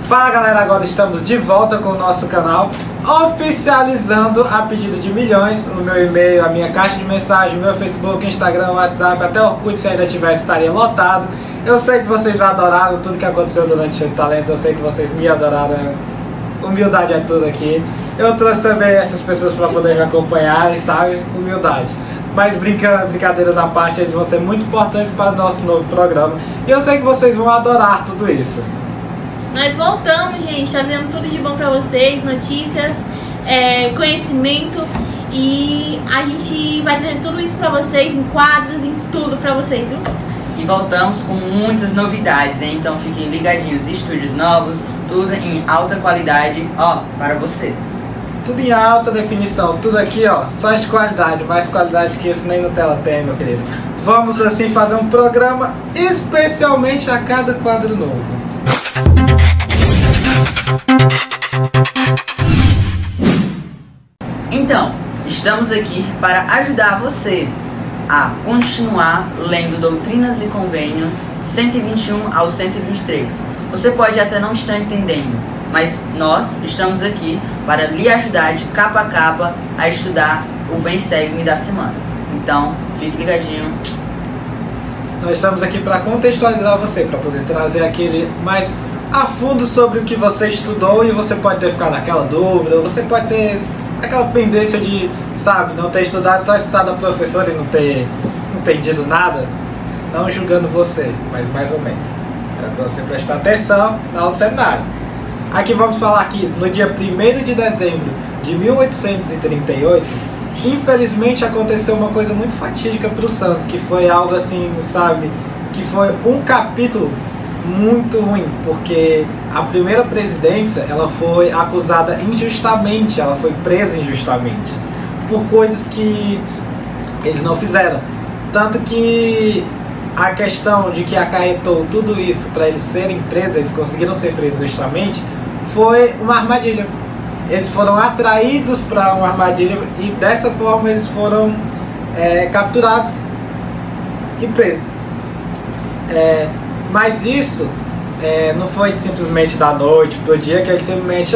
Fala galera, agora estamos de volta com o nosso canal, oficializando a pedido de milhões. O meu e-mail, a minha caixa de mensagem, o meu Facebook, Instagram, WhatsApp, até o Orkut, se ainda tivesse, estaria lotado. Eu sei que vocês adoraram tudo que aconteceu durante o Show de Talentos, eu sei que vocês me adoraram. Humildade é tudo aqui. Eu trouxe também essas pessoas para poder me acompanhar e sabe, humildade. Mas brincadeiras à parte, eles vão ser muito importantes para o nosso novo programa. E eu sei que vocês vão adorar tudo isso. Nós voltamos, gente, trazendo tudo de bom pra vocês, notícias, conhecimento, e a gente vai trazer tudo isso pra vocês, em quadros, em tudo pra vocês, viu? E voltamos com muitas novidades, hein? Então fiquem ligadinhos, estúdios novos, tudo em alta qualidade, ó, para você. Tudo em alta definição, tudo aqui, ó, só de qualidade, mais qualidade que isso nem Nutella tem, meu querido. Vamos assim fazer um programa especialmente a cada quadro novo. Então, estamos aqui para ajudar você a continuar lendo Doutrinas e Convênio 121 ao 123. Você pode até não estar entendendo, mas nós estamos aqui para lhe ajudar de capa a capa a estudar o Vem Segue-me da semana. Então, fique ligadinho. Nós estamos aqui para contextualizar você, para poder trazer aquele mais a fundo sobre o que você estudou, e você pode ter ficado naquela dúvida, ou você pode ter aquela pendência de, sabe, não ter estudado, só estudado a professora e não ter entendido nada. Não julgando você, mas mais ou menos. É para você prestar atenção na aula do seminário. Aqui vamos falar que no dia 1º de dezembro de 1838, infelizmente aconteceu uma coisa muito fatídica para o Santos, que foi algo assim, sabe, que foi um capítulo muito ruim, porque a primeira presidência, ela foi acusada injustamente, ela foi presa injustamente, por coisas que eles não fizeram. Tanto que a questão de que acarretou tudo isso para eles serem presos, eles conseguiram ser presos justamente, foi uma armadilha. Eles foram atraídos para uma armadilha e dessa forma eles foram capturados e presos. Mas isso não foi simplesmente da noite pro dia que eles simplesmente,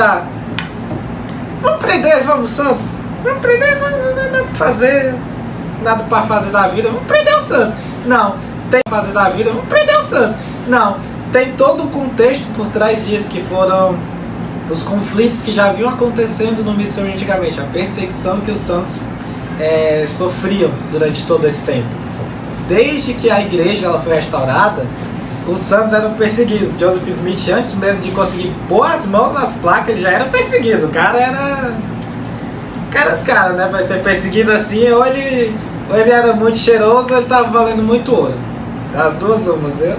vamos prender, vamos Santos, vamos prender, vamos nada pra fazer, nada para fazer da vida, vamos prender o Santos. Não, tem para fazer da vida, vamos prender o Santos. Não, tem todo um contexto por trás disso, que foram os conflitos que já vinham acontecendo no Missouri antigamente, a perseguição que os Santos sofriam durante todo esse tempo. Desde que a igreja ela foi restaurada, os santos eram perseguidos. Joseph Smith, antes mesmo de conseguir pôr as mãos nas placas, ele já era perseguido. O cara era... cara, né? Vai ser perseguido assim, ou ele era muito cheiroso, ou ele tava valendo muito ouro. As duas umas, eu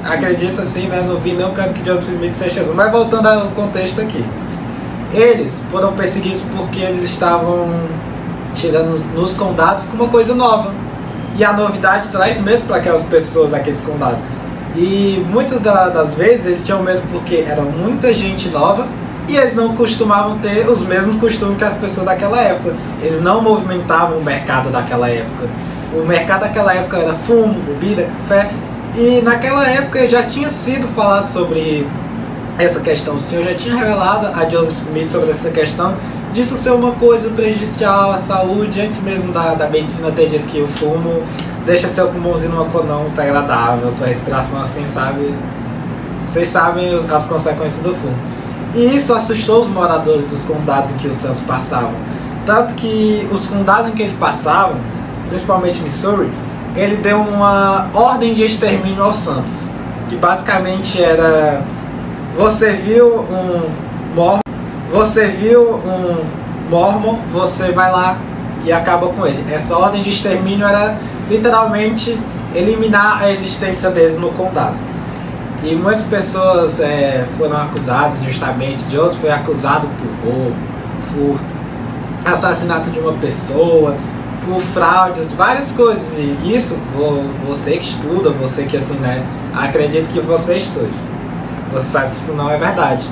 acredito assim, né? Não vi nenhum canto que Joseph Smith seja cheiroso. Mas voltando ao contexto aqui. Eles foram perseguidos porque eles estavam chegando nos condados com uma coisa nova. E a novidade traz mesmo para aquelas pessoas daqueles condados. E muitas das vezes eles tinham medo porque era muita gente nova e eles não costumavam ter os mesmos costumes que as pessoas daquela época. Eles não movimentavam o mercado daquela época. O mercado daquela época era fumo, bebida, café. E naquela época já tinha sido falado sobre essa questão. O Senhor já tinha revelado a Joseph Smith sobre essa questão disso ser uma coisa prejudicial à saúde, antes mesmo da medicina ter dito que o fumo deixa seu pulmãozinho numa condição muito agradável, sua respiração assim, sabe? Vocês sabem as consequências do fumo. E isso assustou os moradores dos condados em que os santos passavam. Tanto que os condados em que eles passavam, principalmente Missouri, ele deu uma ordem de extermínio aos santos, que basicamente era: você viu um Mormon, você vai lá e acaba com ele. Essa ordem de extermínio era literalmente eliminar a existência deles no condado. E muitas pessoas foram acusadas justamente. Joseph foi acusado por roubo, furto, assassinato de uma pessoa, por fraudes, várias coisas. E isso, você que estuda, você que assim, né, acredito que você estude, você sabe que isso não é verdade.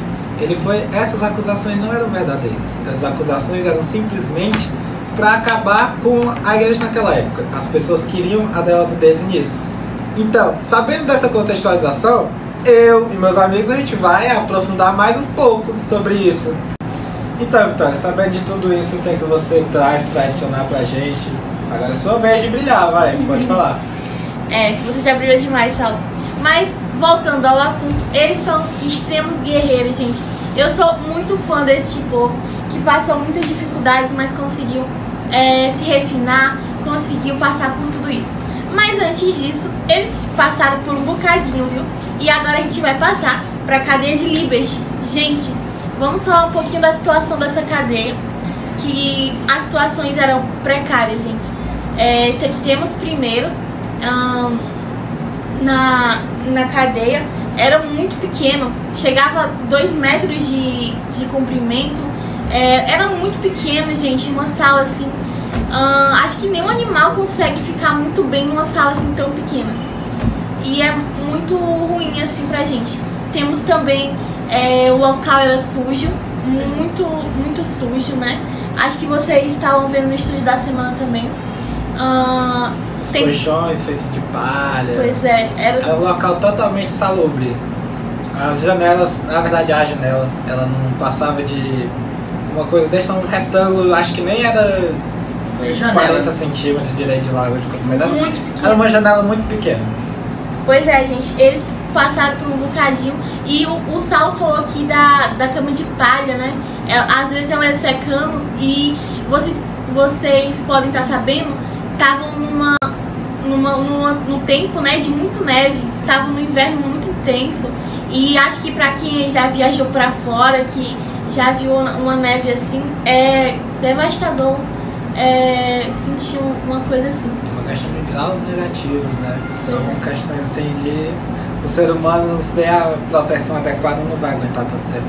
Essas acusações não eram verdadeiras. Essas acusações eram simplesmente para acabar com a igreja naquela época. As pessoas queriam a derrota deles nisso. Então, sabendo dessa contextualização, eu e meus amigos a gente vai aprofundar mais um pouco sobre isso. Então, Vitória, sabendo de tudo isso, o que é que você traz para adicionar pra gente? Agora é sua vez de brilhar, vai, pode falar. Você já brilhou demais, Saulo. Mas, voltando ao assunto, eles são extremos guerreiros, gente. Eu sou muito fã desse povo, que passou muitas dificuldades, mas conseguiu se refinar, conseguiu passar por tudo isso. Mas antes disso, eles passaram por um bocadinho, viu? E agora a gente vai passar pra cadeia de Liberty. Gente, vamos falar um pouquinho da situação dessa cadeia, que as situações eram precárias, gente. Temos primeiro, na cadeia, era muito pequeno, chegava a 2 metros de comprimento, era muito pequeno, gente, uma sala assim, acho que nenhum animal consegue ficar muito bem numa sala assim tão pequena, e é muito ruim assim pra gente. Temos também, o local era sujo, muito sujo, né? Acho que vocês estavam vendo no estúdio da semana também. Os colchões feitos de palha. Pois é, era um local totalmente salubre. As janelas, na verdade a janela, ela não passava de uma coisa desse, um retângulo, acho que nem era 40 centímetros de direito de largo de comprimento. Era uma janela muito pequena. Pois é, gente, eles passaram por um bocadinho. E o Saulo falou aqui da cama de palha, né? Às vezes ela ia secando e vocês podem estar sabendo, estavam no tempo, né, de muito neve, estavam no inverno muito intenso. E acho que pra quem já viajou pra fora, que já viu uma neve assim, é devastador sentir uma coisa assim. Uma questão de graus negativos, né? São questões assim de o ser humano sem a proteção adequada não vai aguentar tanto tempo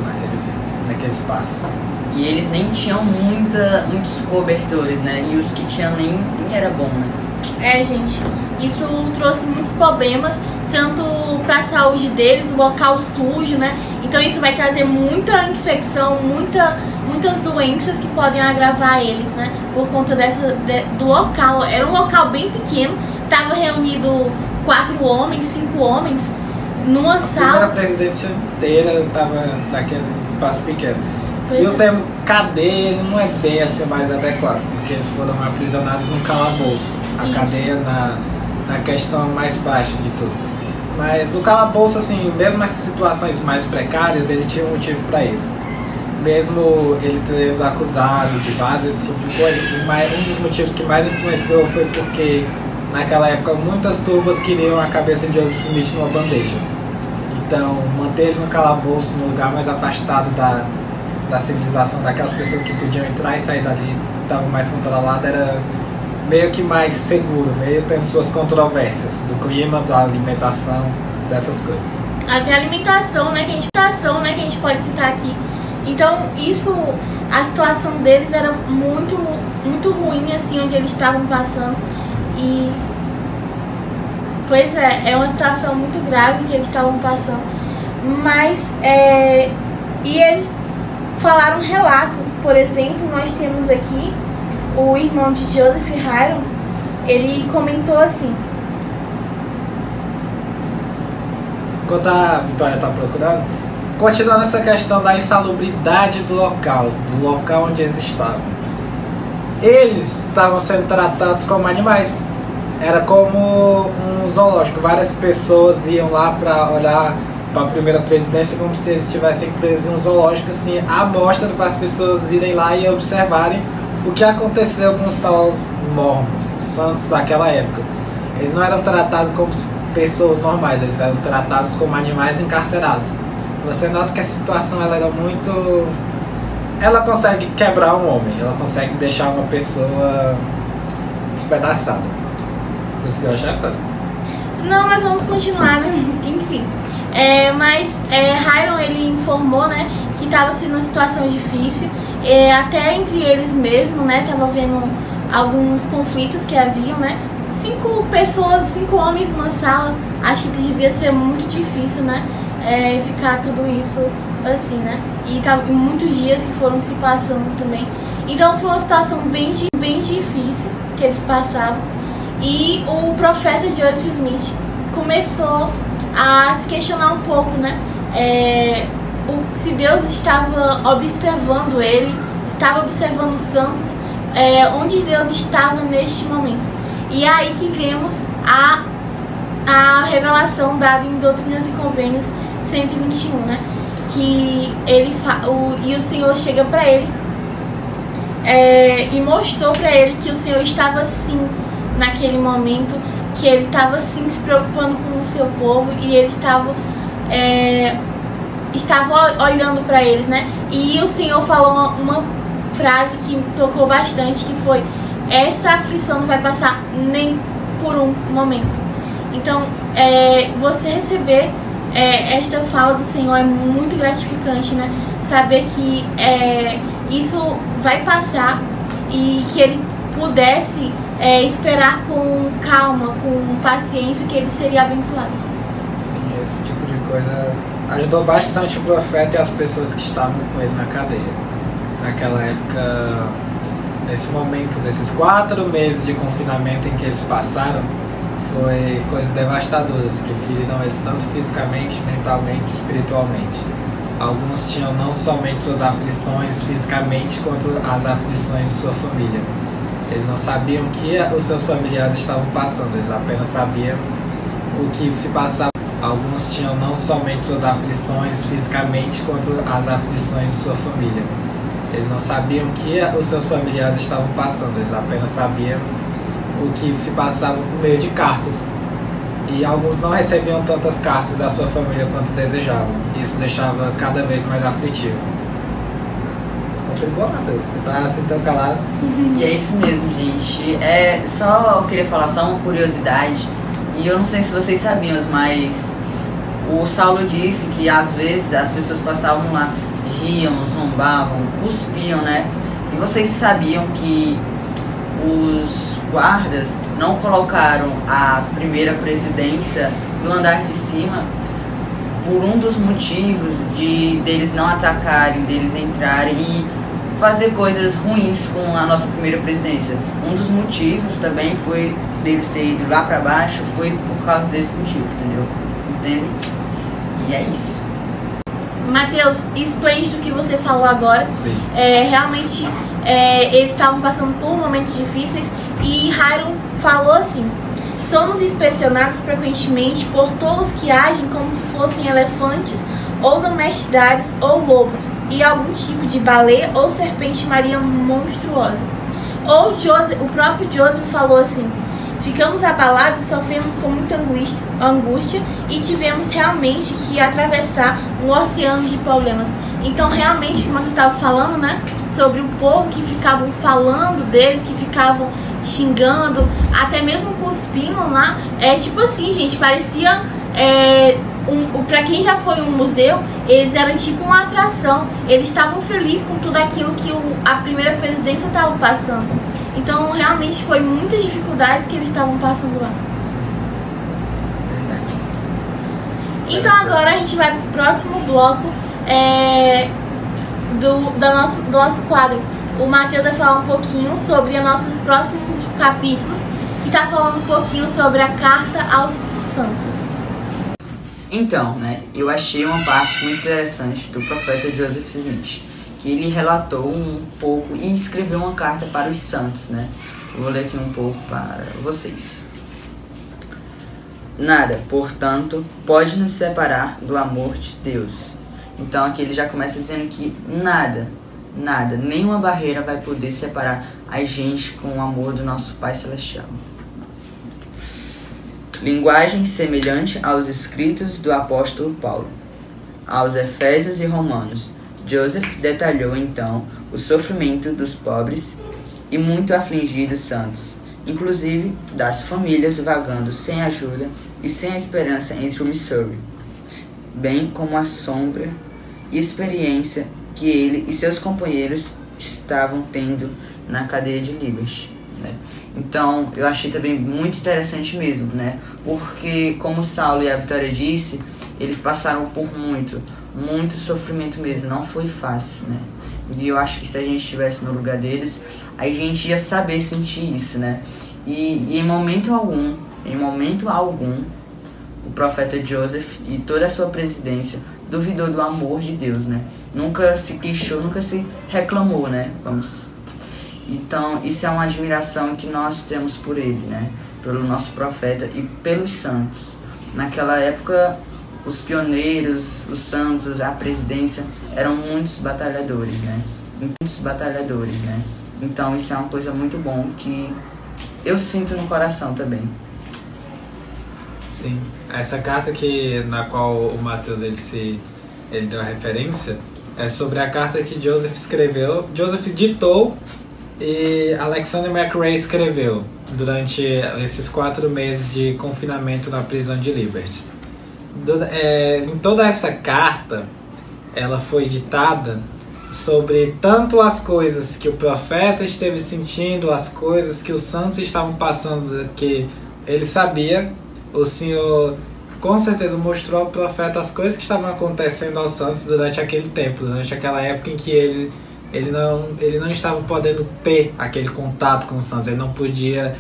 naquele espaço. E eles nem tinham muitos cobertores, né? E os que tinham nem era bom, né? Gente, isso trouxe muitos problemas, tanto para a saúde deles, o local sujo, né? Então isso vai trazer muita infecção, muitas doenças que podem agravar eles, né? Por conta do local. Era um local bem pequeno, tava reunido 4 homens, 5 homens, numa sala. A presidência inteira tava naquele espaço pequeno. Pois e o termo cadeia não é bem assim mais adequado, porque eles foram aprisionados num calabouço. A cadeia na questão mais baixa de tudo. Mas o calabouço, assim, mesmo essas situações mais precárias, ele tinha um motivo para isso. Mesmo ele tendo acusado de vários, esse tipo de coisa, um dos motivos que mais influenciou foi porque naquela época muitas turbas queriam a cabeça de Joseph Smith numa bandeja. Então, manter ele no calabouço, no lugar mais afastado da civilização, daquelas pessoas que podiam entrar e sair dali, estavam mais controladas, era meio que mais seguro, meio tendo suas controvérsias do clima, da alimentação, dessas coisas. Até a alimentação, né, que a gente pode citar aqui. Então, a situação deles era muito ruim, assim, onde eles estavam passando. E, pois é uma situação muito grave que eles estavam passando. Mas, e eles falaram relatos. Por exemplo, nós temos aqui o irmão de Joseph Hyrum, ele comentou assim. Enquanto a Vitória está procurando, continuando essa questão da insalubridade do local onde eles estavam. Eles estavam sendo tratados como animais. Era como um zoológico. Várias pessoas iam lá para olhar para a primeira presidência como se eles estivessem presos em um zoológico, assim, à mostra para as pessoas irem lá e observarem o que aconteceu com os tais mormons, os santos daquela época. Eles não eram tratados como pessoas normais, eles eram tratados como animais encarcerados. Você nota que essa situação ela era muito... Ela consegue quebrar um homem, ela consegue deixar uma pessoa despedaçada. Conseguiu achar, tá? Não, mas vamos continuar, né? Enfim. Mas Hyrum, ele informou, né, que estava sendo uma situação difícil, até entre eles mesmos, né, tava vendo alguns conflitos que haviam, né, 5 pessoas, 5 homens numa sala, acho que devia ser muito difícil, né, ficar tudo isso assim, né, e tava muitos dias que foram se passando também, então foi uma situação bem difícil que eles passavam, e o profeta Joseph Smith começou a se questionar um pouco, né? Se Deus estava observando ele, estava observando os santos, onde Deus estava neste momento. E é aí que vemos a revelação dada em Doutrinas e Convênios 121, né? Que o Senhor chega para ele e mostrou para ele que o Senhor estava sim naquele momento, que ele estava sim se preocupando com o seu povo, e ele estava olhando para eles, né? E o Senhor falou uma frase que me tocou bastante, que foi: essa aflição não vai passar nem por um momento. Então, você receber esta fala do Senhor é muito gratificante, né? Saber que isso vai passar e que ele pudesse esperar com calma, com paciência, que ele seria abençoado. Sim, esse tipo de coisa ajudou bastante o profeta e as pessoas que estavam com ele na cadeia. Naquela época, nesse momento desses 4 meses de confinamento em que eles passaram, foi coisas devastadoras que feriram eles tanto fisicamente, mentalmente, espiritualmente. Alguns tinham não somente suas aflições fisicamente, quanto as aflições de sua família. Eles não sabiam o que os seus familiares estavam passando, eles apenas sabiam o que se passava. Alguns tinham não somente suas aflições fisicamente, quanto as aflições de sua família. Eles não sabiam o que os seus familiares estavam passando, eles apenas sabiam o que se passava por meio de cartas. E alguns não recebiam tantas cartas da sua família quanto desejavam. Isso deixava cada vez mais aflitivo. Contribua, Matheus. Você tá assim tão calado. E é isso mesmo, gente. Eu queria falar só uma curiosidade. E eu não sei se vocês sabiam, mas o Saulo disse que às vezes as pessoas passavam lá, riam, zombavam, cuspiam, né? E vocês sabiam que os guardas não colocaram a primeira presidência no andar de cima por um dos motivos deles não atacarem, deles entrarem e fazer coisas ruins com a nossa primeira presidência. Um dos motivos também foi deles terem ido lá pra baixo, foi por causa desse motivo, entendeu? Entendem? E é isso. Mateus, esplêndido o que você falou agora. Sim. Realmente eles estavam passando por momentos difíceis, e Hiram falou assim: somos inspecionados frequentemente por tolos que agem como se fossem elefantes ou domesticados ou lobos, e algum tipo de baleia ou serpente marinha monstruosa. Ou o próprio Joseph falou assim: ficamos abalados e sofremos com muita angústia e tivemos realmente que atravessar um oceano de problemas. Então, realmente, como você estava falando, né, sobre o povo que ficavam falando deles, que ficavam xingando, até mesmo cuspindo lá, tipo assim, gente, parecia pra quem já foi um museu, eles eram tipo uma atração. Eles estavam felizes com tudo aquilo que a primeira presidência estava passando. Então, realmente, foi muitas dificuldades que eles estavam passando lá. Sim. Verdade. Então, agora a gente vai pro próximo bloco do nosso quadro. O Matheus vai falar um pouquinho sobre os nossos próximos capítulos, que tá falando um pouquinho sobre a carta aos santos. Então, né, eu achei uma parte muito interessante do profeta Joseph Smith, que ele relatou um pouco e escreveu uma carta para os santos, né? Eu vou ler aqui um pouco para vocês. Nada, portanto, pode nos separar do amor de Deus. Então aqui ele já começa dizendo que nada, nenhuma barreira vai poder separar a gente com o amor do nosso Pai Celestial. Linguagem semelhante aos escritos do apóstolo Paulo aos Efésios e Romanos. Joseph detalhou então o sofrimento dos pobres e muito afligidos santos, inclusive das famílias vagando sem ajuda e sem esperança entre o Missouri, bem como a sombra e experiência que ele e seus companheiros estavam tendo na cadeia de Liberty, né? Então, eu achei também muito interessante mesmo, né? Porque, como o Saulo e a Vitória disse, eles passaram por muito sofrimento mesmo. Não foi fácil, né? E eu acho que se a gente estivesse no lugar deles, a gente ia saber sentir isso, né? E em momento algum, o profeta Joseph e toda a sua presidência duvidou do amor de Deus, né? Nunca se queixou, nunca se reclamou, né? Então, isso é uma admiração que nós temos por ele, né? Pelo nosso profeta e pelos santos. Naquela época, os pioneiros, os santos, a presidência eram muitos batalhadores, né? Então, isso é uma coisa muito bom que eu sinto no coração também. Sim, essa carta na qual o Mateus ele deu a referência é sobre a carta que Joseph escreveu, Joseph ditou e Alexander McRae escreveu durante esses 4 meses de confinamento na prisão de Liberty. Em toda essa carta, ela foi ditada sobre tanto as coisas que o profeta esteve sentindo, as coisas que os santos estavam passando, que ele sabia. O Senhor com certeza mostrou ao profeta as coisas que estavam acontecendo aos santos durante aquele tempo, durante aquela época em que ele não estava podendo ter aquele contato com os santos, ele não podia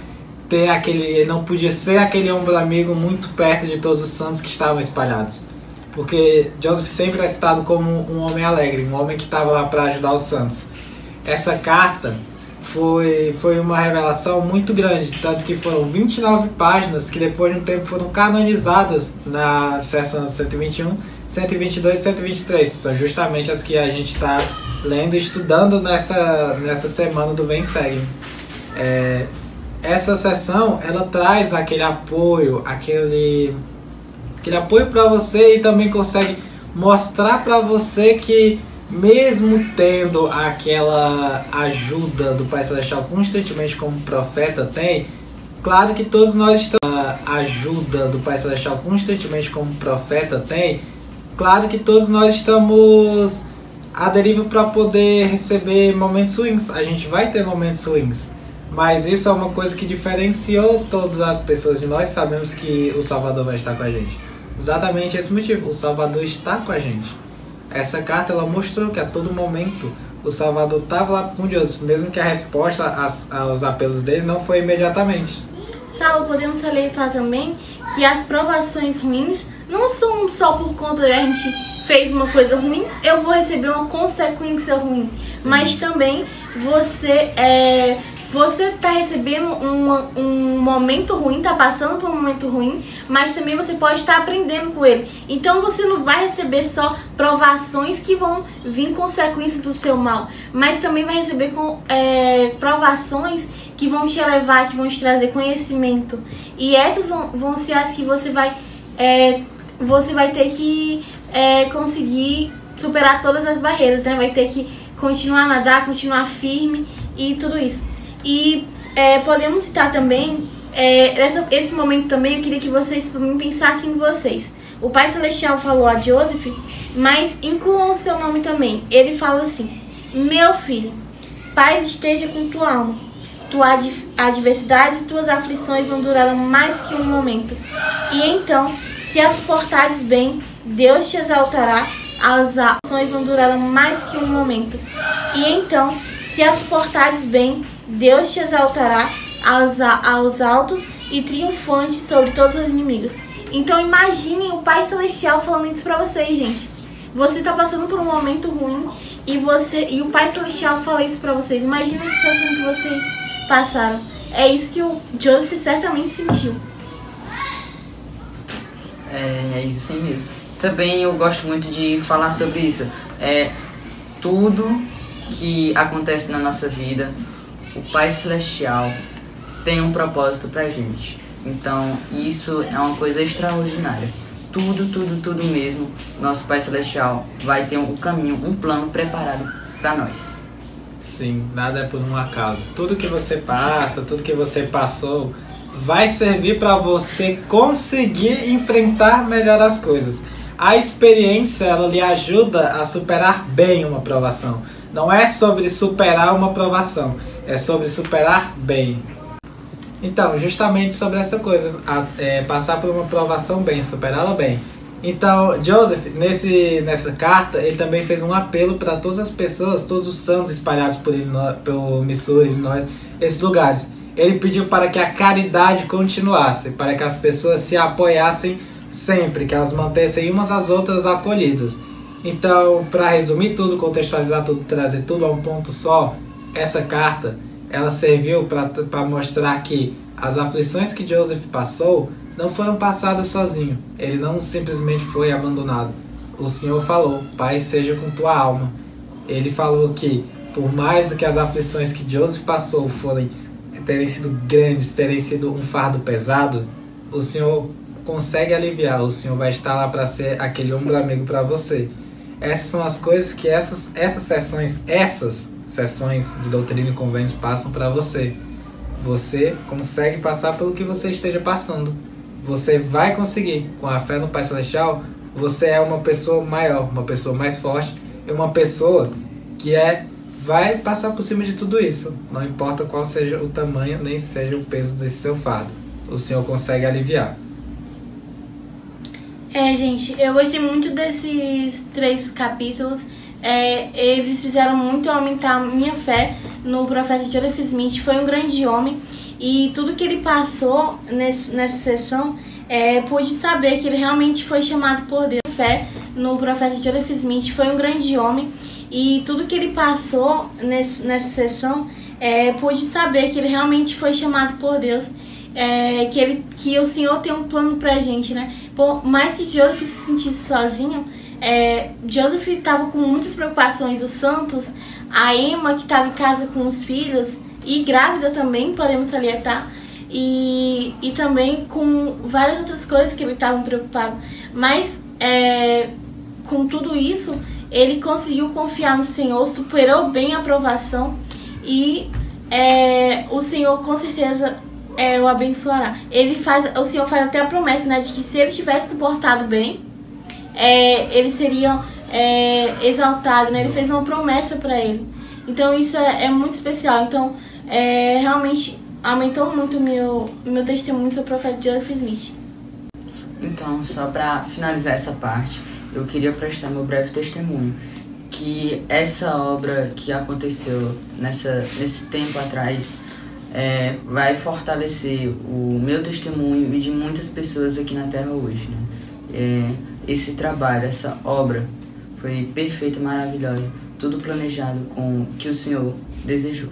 ser aquele ombro amigo muito perto de todos os santos que estavam espalhados. Porque Joseph sempre é citado como um homem alegre, um homem que estava lá para ajudar os santos. Essa carta foi uma revelação muito grande, tanto que foram 29 páginas que depois de um tempo foram canonizadas na seção 121, 122 e 123. São justamente as que a gente está lendo e estudando nessa semana do Vem Segue. Essa sessão, ela traz aquele apoio para você e também consegue mostrar para você que mesmo tendo aquela ajuda do Pai Celestial constantemente como o profeta tem, claro que todos nós estamos à deriva para poder receber momentos ruins. A gente vai ter momentos ruins, mas isso é uma coisa que diferenciou todas as pessoas de nós. Sabemos que o Salvador vai estar com a gente. Exatamente esse motivo, o Salvador está com a gente. Essa carta ela mostrou que a todo momento o Salvador estava lá com Deus, mesmo que a resposta aos apelos dele não foi imediatamente. Saulo, podemos salientar também que as provações ruins não são só por conta de a gente fez uma coisa ruim, eu vou receber uma consequência ruim. Sim. Mas também você está recebendo um momento ruim, está passando por um momento ruim, mas também você pode estar aprendendo com ele. Então você não vai receber só provações que vão vir consequências do seu mal, mas também vai receber provações que vão te elevar, que vão te trazer conhecimento. E essas vão ser as que você vai ter que conseguir superar todas as barreiras, né? Vai ter que continuar a nadar, continuar firme e tudo isso. E podemos citar também, esse momento também eu queria que vocês pensassem em vocês. O Pai Celestial falou a Joseph, mas incluam o seu nome também. Ele fala assim: meu filho, paz esteja com tua alma. Tua adversidade e tuas aflições não durarão mais que um momento. E então, se as suportares bem, Deus te exaltará. As aflições não durarão mais que um momento. E então, se as suportares bem, Deus te exaltará aos altos e triunfante sobre todos os inimigos. Então imaginem o Pai Celestial falando isso pra vocês, gente. Você tá passando por um momento ruim e o Pai Celestial fala isso pra vocês. Imagina a situação que vocês passaram. É isso que o Joseph certamente sentiu. É isso assim mesmo. Também eu gosto muito de falar sobre isso. Tudo que acontece na nossa vida, o Pai Celestial tem um propósito pra gente. Então isso é uma coisa extraordinária. Tudo mesmo, nosso Pai Celestial vai ter um caminho, um plano preparado pra nós. Sim, nada é por um acaso. Tudo que você passa, tudo que você passou, vai servir para você conseguir enfrentar melhor as coisas. A experiência, ela lhe ajuda a superar bem uma provação. Não é sobre superar uma provação, é sobre superar bem. Então, justamente sobre essa coisa, passar por uma provação bem, superá-la bem. Então, Joseph, nessa carta, ele também fez um apelo para todas as pessoas, todos os santos espalhados pelo Missouri, Illinois, esses lugares. Ele pediu para que a caridade continuasse, para que as pessoas se apoiassem sempre, que elas mantessem umas às outras acolhidas. Então, para resumir tudo, contextualizar tudo, trazer tudo a um ponto só, essa carta ela serviu para mostrar que as aflições que Joseph passou não foram passadas sozinho. Ele não simplesmente foi abandonado. O Senhor falou: Pai, seja com tua alma. Ele falou que, por mais do que as aflições que Joseph passou terem sido grandes, terem sido um fardo pesado, o Senhor consegue aliviar. O Senhor vai estar lá para ser aquele ombro amigo para você. Essas são as coisas que essas sessões de Doutrina e Convênios passam para você. Você consegue passar pelo que você esteja passando. Você vai conseguir. Com a fé no Pai Celestial, você é uma pessoa maior, uma pessoa mais forte e uma pessoa que vai passar por cima de tudo isso. Não importa qual seja o tamanho, nem seja o peso desse seu fardo. O Senhor consegue aliviar. Gente, eu gostei muito desses 3 capítulos. Eles fizeram muito aumentar a minha fé no profeta Joseph Smith. Foi um grande homem e tudo que ele passou nessa sessão, pude saber que ele realmente foi chamado por Deus. Fé no profeta Joseph Smith. Foi um grande homem e tudo que ele passou nessa sessão, pude saber que ele realmente foi chamado por Deus. Que o Senhor tem um plano pra gente, né? Por mais que Joseph se sentisse sozinho, Joseph estava com muitas preocupações. Os santos, a Emma, que estava em casa com os filhos, e grávida também, podemos salientar, e também com várias outras coisas que ele estava preocupado. Mas, com tudo isso, ele conseguiu confiar no Senhor, superou bem a provação, e o Senhor, com certeza, o abençoará. O Senhor faz até a promessa, né, de que se ele tivesse suportado bem, ele seria exaltado, né? Ele fez uma promessa para ele. Então isso é muito especial. Então realmente aumentou muito o meu testemunho sobre o profeta Joseph Smith. Então, só para finalizar essa parte, eu queria prestar meu breve testemunho, que essa obra que aconteceu nesse tempo atrás vai fortalecer o meu testemunho e de muitas pessoas aqui na Terra hoje, né? Esse trabalho, essa obra foi perfeita, maravilhosa, tudo planejado com o que o Senhor desejou.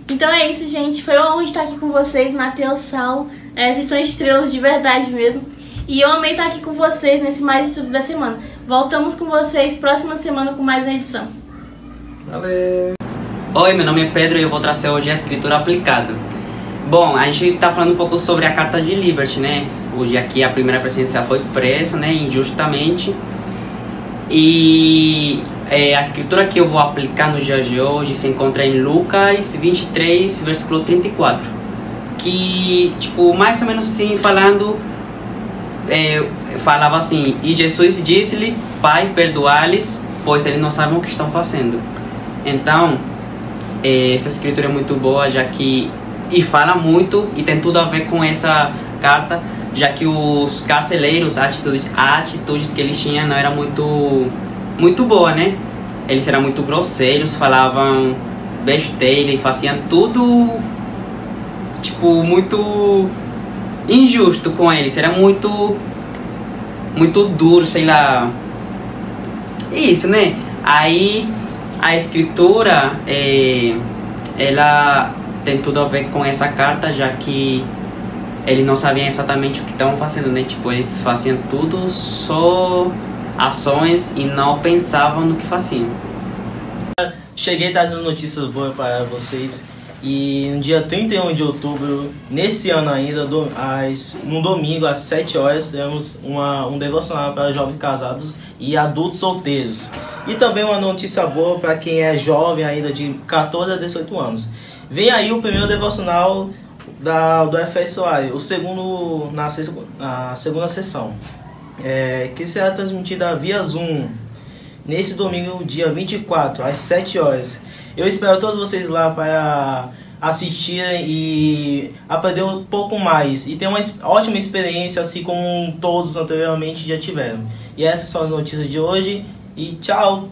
Então é isso, gente. Foi uma honra estar aqui com vocês, Mateus, Saulo. Vocês são estrelas de verdade mesmo. E eu amei estar aqui com vocês nesse mais estudo da semana. Voltamos com vocês próxima semana com mais uma edição. Valeu! Oi, meu nome é Pedro e eu vou trazer hoje a escritura aplicada. Bom, a gente está falando um pouco sobre a Carta de Liberty, né? Hoje aqui a primeira presidencial foi presa, né, injustamente. E a escritura que eu vou aplicar no dia de hoje se encontra em Lucas 23, versículo 34. Que, tipo, mais ou menos assim, falando, falava assim: e Jesus disse-lhe: Pai, perdoa-lhes, pois eles não sabem o que estão fazendo. Então, essa escritura é muito boa, já que e fala muito e tem tudo a ver com essa carta, já que os carcereiros, as atitudes que eles tinham não era muito boa, né? Eles eram muito grosseiros, falavam besteira e faziam tudo, tipo, muito injusto com eles. Era muito duro, sei lá. Isso, né? Aí a escritura, ela tem tudo a ver com essa carta, já que eles não sabiam exatamente o que estavam fazendo, né? Tipo, eles faziam tudo, só ações, e não pensavam no que faziam. Cheguei trazendo notícias boas para vocês. E no dia 31 de outubro, nesse ano ainda, no domingo, às 7 horas, temos um devocional para jovens casados e adultos solteiros. E também uma notícia boa para quem é jovem ainda, de 14 a 18 anos. Vem aí o primeiro devocional do FSOI, o segundo na segunda sessão, que será transmitida via Zoom, nesse domingo, dia 24, às 7 horas. Eu espero todos vocês lá para assistirem e aprender um pouco mais e ter uma ótima experiência, assim como todos anteriormente já tiveram. E essas são as notícias de hoje, e tchau!